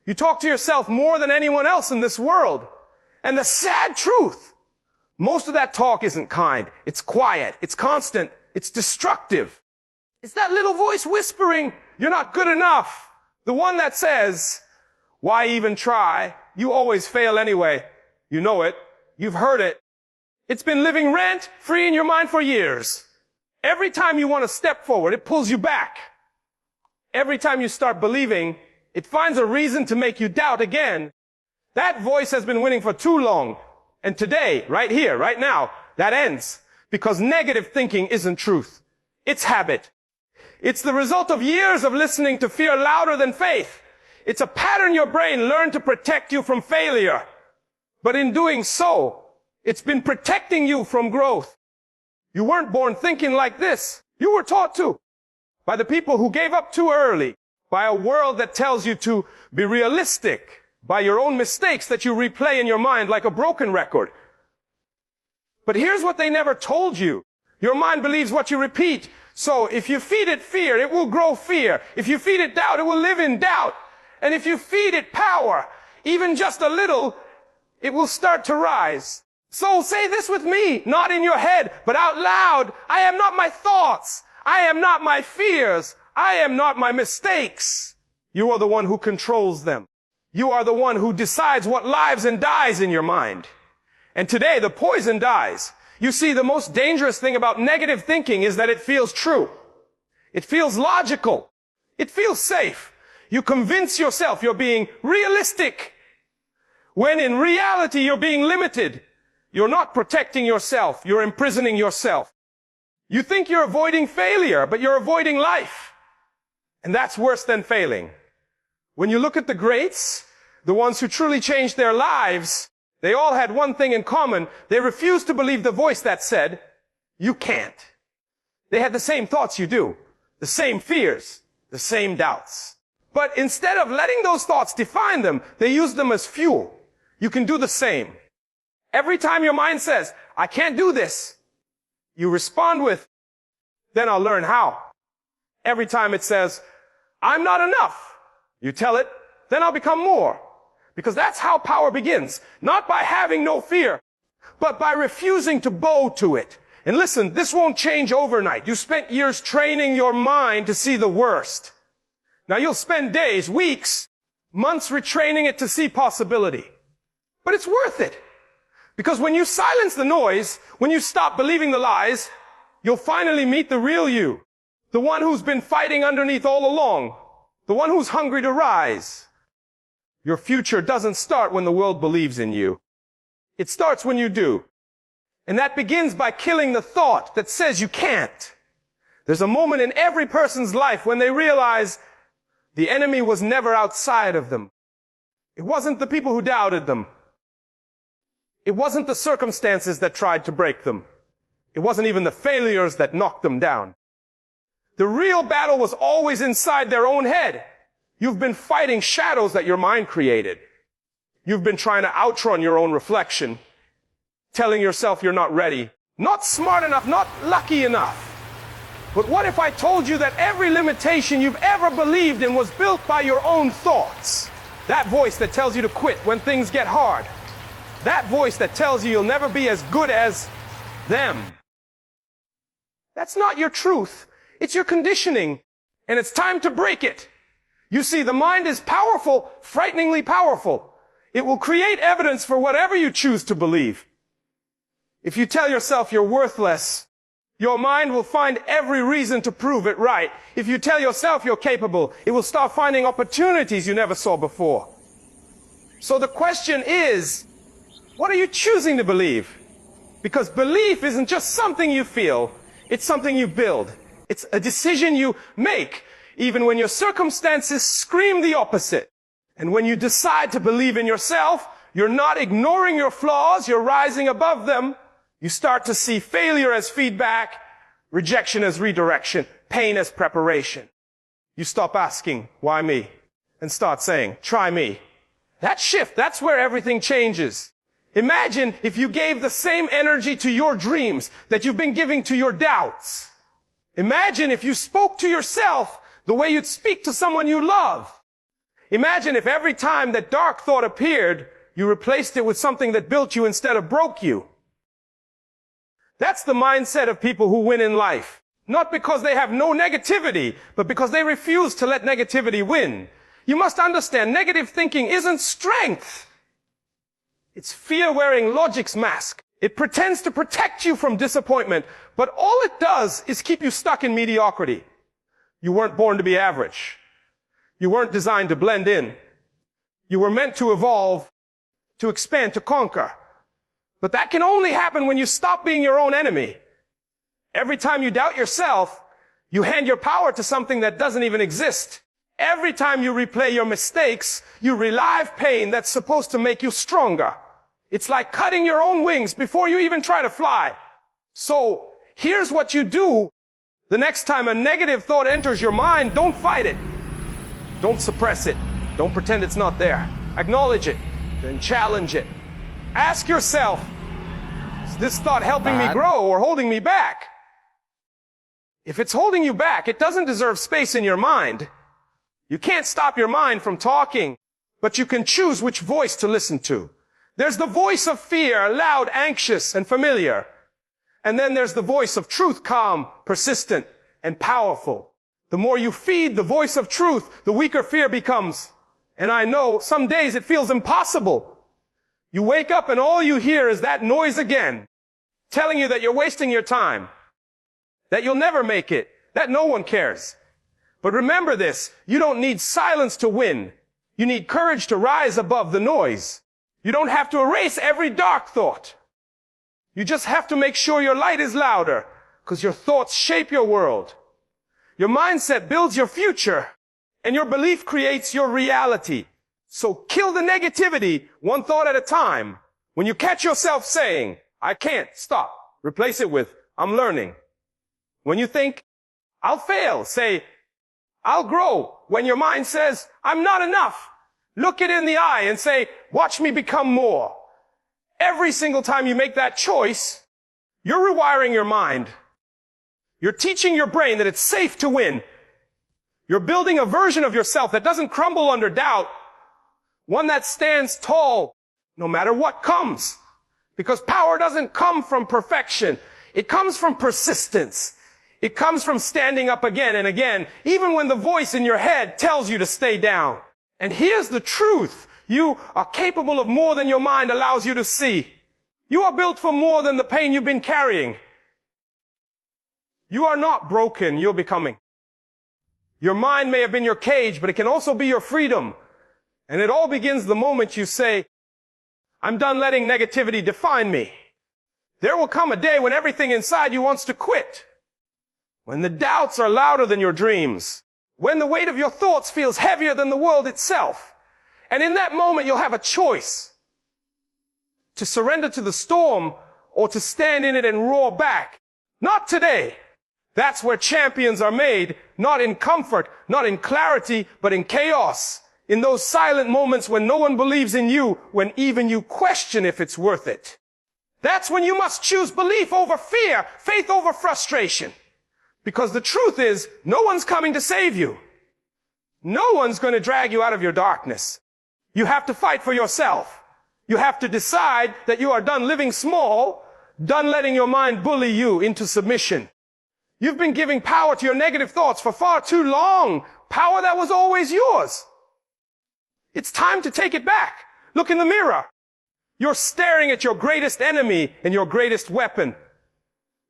You talk to yourself more than anyone else in this world. And the sad truth, most of that talk isn't kind. It's quiet. It's constant. It's destructive. It's that little voice whispering, you're not good enough. The one that says, why even try? You always fail anyway. You know it. You've heard it. It's been living rent-free in your mind for years. Every time you want to step forward, it pulls you back. Every time you start believing, it finds a reason to make you doubt again. That voice has been winning for too long. And today, right here, right now, that ends. Because negative thinking isn't truth. It's habit. It's the result of years of listening to fear louder than faith. It's a pattern your brain learned to protect you from failure. But in doing so, it's been protecting you from growth. You weren't born thinking like this. You were taught to. By the people who gave up too early. By a world that tells you to be realistic. By your own mistakes that you replay in your mind like a broken record. But here's what they never told you. Your mind believes what you repeat. So if you feed it fear, it will grow fear. If you feed it doubt, it will live in doubt. And if you feed it power, even just a little, it will start to rise. So say this with me, not in your head, but out loud. I am not my thoughts. I am not my fears. I am not my mistakes. You are the one who controls them. You are the one who decides what lives and dies in your mind. And today, the poison dies. You see, the most dangerous thing about negative thinking is that it feels true. It feels logical. It feels safe. You convince yourself you're being realistic, when in reality you're being limited. You're not protecting yourself. You're imprisoning yourself. You think you're avoiding failure, but you're avoiding life. And that's worse than failing. When you look at the greats, the ones who truly changed their lives, they all had one thing in common. They refused to believe the voice that said, you can't. They had the same thoughts you do, the same fears, the same doubts. But instead of letting those thoughts define them, they used them as fuel. You can do the same. Every time your mind says, I can't do this, you respond with, then I'll learn how. Every time it says, I'm not enough, you tell it, then I'll become more. Because that's how power begins. Not by having no fear, but by refusing to bow to it. And listen, this won't change overnight. You spent years training your mind to see the worst. Now you'll spend days, weeks, months retraining it to see possibility. But it's worth it. Because when you silence the noise, when you stop believing the lies, you'll finally meet the real you. The one who's been fighting underneath all along. The one who's hungry to rise. Your future doesn't start when the world believes in you. It starts when you do. And that begins by killing the thought that says you can't. There's a moment in every person's life when they realize the enemy was never outside of them. It wasn't the people who doubted them. It wasn't the circumstances that tried to break them. It wasn't even the failures that knocked them down. The real battle was always inside their own head. You've been fighting shadows that your mind created. You've been trying to outrun your own reflection, telling yourself you're not ready, not smart enough, not lucky enough. But what if I told you that every limitation you've ever believed in was built by your own thoughts? That voice that tells you to quit when things get hard. That voice that tells you you'll never be as good as them. That's not your truth. It's your conditioning. And it's time to break it. You see, the mind is powerful, frighteningly powerful. It will create evidence for whatever you choose to believe. If you tell yourself you're worthless, your mind will find every reason to prove it right. If you tell yourself you're capable, it will start finding opportunities you never saw before. So the question is, what are you choosing to believe? Because belief isn't just something you feel, it's something you build. It's a decision you make, even when your circumstances scream the opposite. And when you decide to believe in yourself, you're not ignoring your flaws, you're rising above them. You start to see failure as feedback, rejection as redirection, pain as preparation. You stop asking, why me? And start saying, try me. That shift, that's where everything changes. Imagine if you gave the same energy to your dreams that you've been giving to your doubts. Imagine if you spoke to yourself the way you'd speak to someone you love. Imagine if every time that dark thought appeared, you replaced it with something that built you instead of broke you. That's the mindset of people who win in life. Not because they have no negativity, but because they refuse to let negativity win. You must understand, negative thinking isn't strength. It's fear wearing logic's mask. It pretends to protect you from disappointment, but all it does is keep you stuck in mediocrity. You weren't born to be average. You weren't designed to blend in. You were meant to evolve, to expand, to conquer. But that can only happen when you stop being your own enemy. Every time you doubt yourself, you hand your power to something that doesn't even exist. Every time you replay your mistakes, you relive pain that's supposed to make you stronger. It's like cutting your own wings before you even try to fly. So, here's what you do. The next time a negative thought enters your mind, don't fight it. Don't suppress it. Don't pretend it's not there. Acknowledge it. Then challenge it. Ask yourself, is this thought helping me grow or holding me back? If it's holding you back, it doesn't deserve space in your mind. You can't stop your mind from talking, but you can choose which voice to listen to. There's the voice of fear, loud, anxious, and familiar. And then there's the voice of truth, calm, persistent, and powerful. The more you feed the voice of truth, the weaker fear becomes. And I know some days it feels impossible. You wake up and all you hear is that noise again, telling you that you're wasting your time, that you'll never make it, that no one cares. But remember this, you don't need silence to win. You need courage to rise above the noise. You don't have to erase every dark thought. You just have to make sure your light is louder, because your thoughts shape your world. Your mindset builds your future, and your belief creates your reality. So kill the negativity one thought at a time. When you catch yourself saying, I can't, stop. Replace it with, I'm learning. When you think, I'll fail, say, I'll grow. When your mind says, I'm not enough, look it in the eye and say, watch me become more. Every single time you make that choice, you're rewiring your mind. You're teaching your brain that it's safe to win. You're building a version of yourself that doesn't crumble under doubt, one that stands tall no matter what comes. Because power doesn't come from perfection. It comes from persistence. It comes from standing up again and again, even when the voice in your head tells you to stay down. And here's the truth. You are capable of more than your mind allows you to see. You are built for more than the pain you've been carrying. You are not broken, you're becoming. Your mind may have been your cage, but it can also be your freedom. And it all begins the moment you say, I'm done letting negativity define me. There will come a day when everything inside you wants to quit. When the doubts are louder than your dreams. When the weight of your thoughts feels heavier than the world itself. And in that moment, you'll have a choice. To surrender to the storm or to stand in it and roar back. Not today. That's where champions are made, not in comfort, not in clarity, but in chaos. In those silent moments when no one believes in you, when even you question if it's worth it. That's when you must choose belief over fear, faith over frustration. Because the truth is, no one's coming to save you. No one's going to drag you out of your darkness. You have to fight for yourself. You have to decide that you are done living small, done letting your mind bully you into submission. You've been giving power to your negative thoughts for far too long. Power that was always yours. It's time to take it back. Look in the mirror. You're staring at your greatest enemy and your greatest weapon.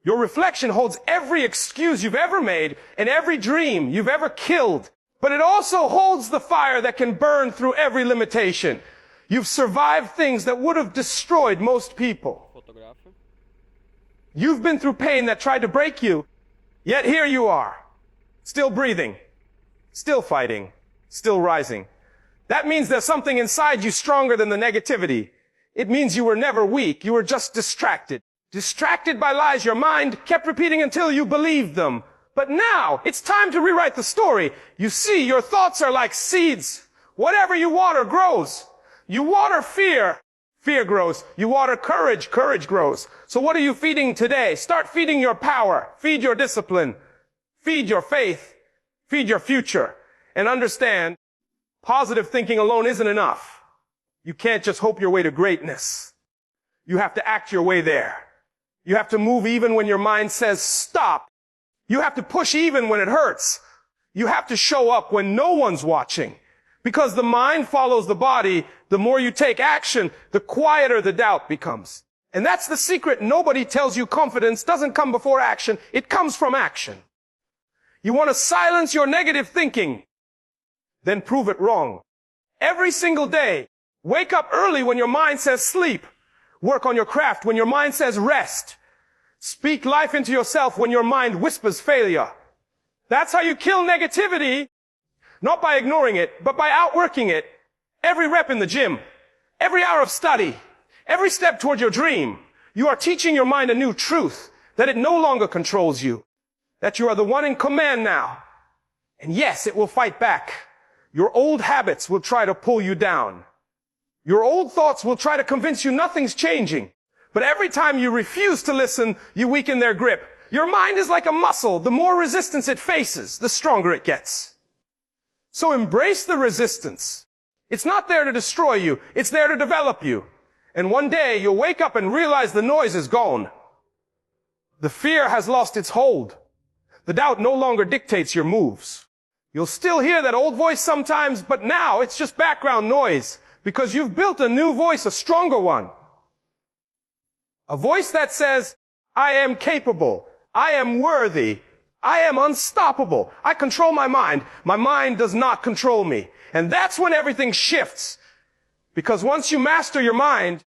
Your reflection holds every excuse you've ever made and every dream you've ever killed. But it also holds the fire that can burn through every limitation. You've survived things that would have destroyed most people. You've been through pain that tried to break you. Yet here you are, still breathing, still fighting, still rising. That means there's something inside you stronger than the negativity. It means you were never weak. You were just distracted. Distracted by lies your mind kept repeating until you believed them. But now, it's time to rewrite the story. You see, your thoughts are like seeds. Whatever you water grows. You water fear, fear grows. You water courage, courage grows. So what are you feeding today? Start feeding your power. Feed your discipline. Feed your faith. Feed your future. And understand, Positive thinking alone isn't enough. You can't just hope your way to greatness. You have to act your way there. You have to move even when your mind says stop. You have to push even when it hurts. You have to show up when no one's watching. Because the mind follows the body, the more you take action, the quieter the doubt becomes. And that's the secret. Nobody tells you confidence doesn't come before action. It comes from action. You want to silence your negative thinking, then prove it wrong. Every single day, wake up early when your mind says sleep. Work on your craft when your mind says rest. Speak life into yourself when your mind whispers failure. That's how you kill negativity, not by ignoring it, but by outworking it. Every rep in the gym, every hour of study, every step toward your dream, you are teaching your mind a new truth, that it no longer controls you, that you are the one in command now. And yes, it will fight back. Your old habits will try to pull you down. Your old thoughts will try to convince you nothing's changing. But every time you refuse to listen, you weaken their grip. Your mind is like a muscle. The more resistance it faces, the stronger it gets. So embrace the resistance. It's not there to destroy you. It's there to develop you. And one day you'll wake up and realize the noise is gone. The fear has lost its hold. The doubt no longer dictates your moves. You'll still hear that old voice sometimes, but now it's just background noise because you've built a new voice, a stronger one. A voice that says, I am capable. I am worthy. I am unstoppable. I control my mind. My mind does not control me. And that's when everything shifts. Because once you master your mind,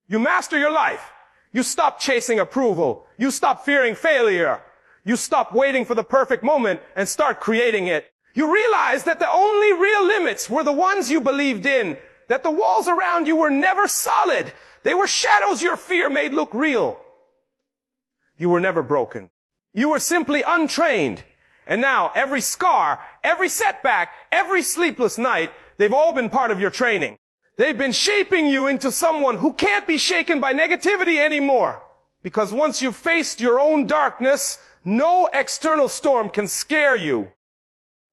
you master your life. You stop chasing approval. You stop fearing failure. You stop waiting for the perfect moment and start creating it. You realize that the only real limits were the ones you believed in, that the walls around you were never solid. They were shadows your fear made look real. You were never broken. You were simply untrained. And now every scar, every setback, every sleepless night, they've all been part of your training. They've been shaping you into someone who can't be shaken by negativity anymore. Because once you've faced your own darkness, no external storm can scare you.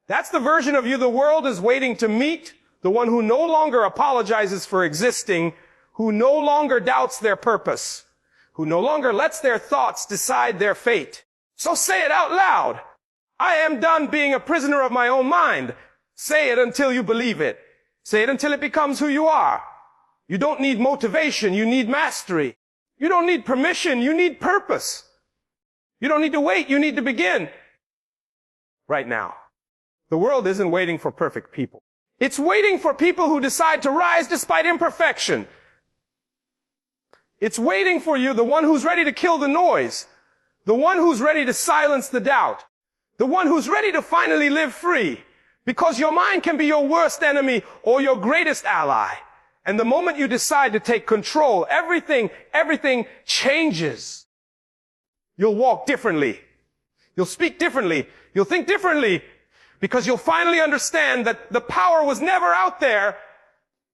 That's the version of you the world is waiting to meet, the one who no longer apologizes for existing, who no longer doubts their purpose, who no longer lets their thoughts decide their fate. So say it out loud. I am done being a prisoner of my own mind. Say it until you believe it. Say it until it becomes who you are. You don't need motivation, you need mastery. You don't need permission, you need purpose. You don't need to wait, you need to begin. Right now. The world isn't waiting for perfect people. It's waiting for people who decide to rise despite imperfection. It's waiting for you, the one who's ready to kill the noise, the one who's ready to silence the doubt, the one who's ready to finally live free. Because your mind can be your worst enemy or your greatest ally. And the moment you decide to take control, everything changes. You'll walk differently. You'll speak differently. You'll think differently. Because you'll finally understand that the power was never out there.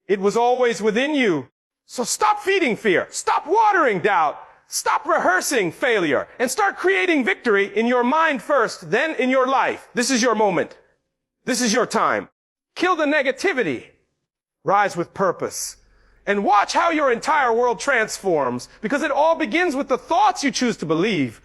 It was always within you. So stop feeding fear. Stop watering doubt. Stop rehearsing failure. And start creating victory in your mind first, then in your life. This is your moment. This is your time. Kill the negativity. Rise with purpose. And watch how your entire world transforms. Because it all begins with the thoughts you choose to believe.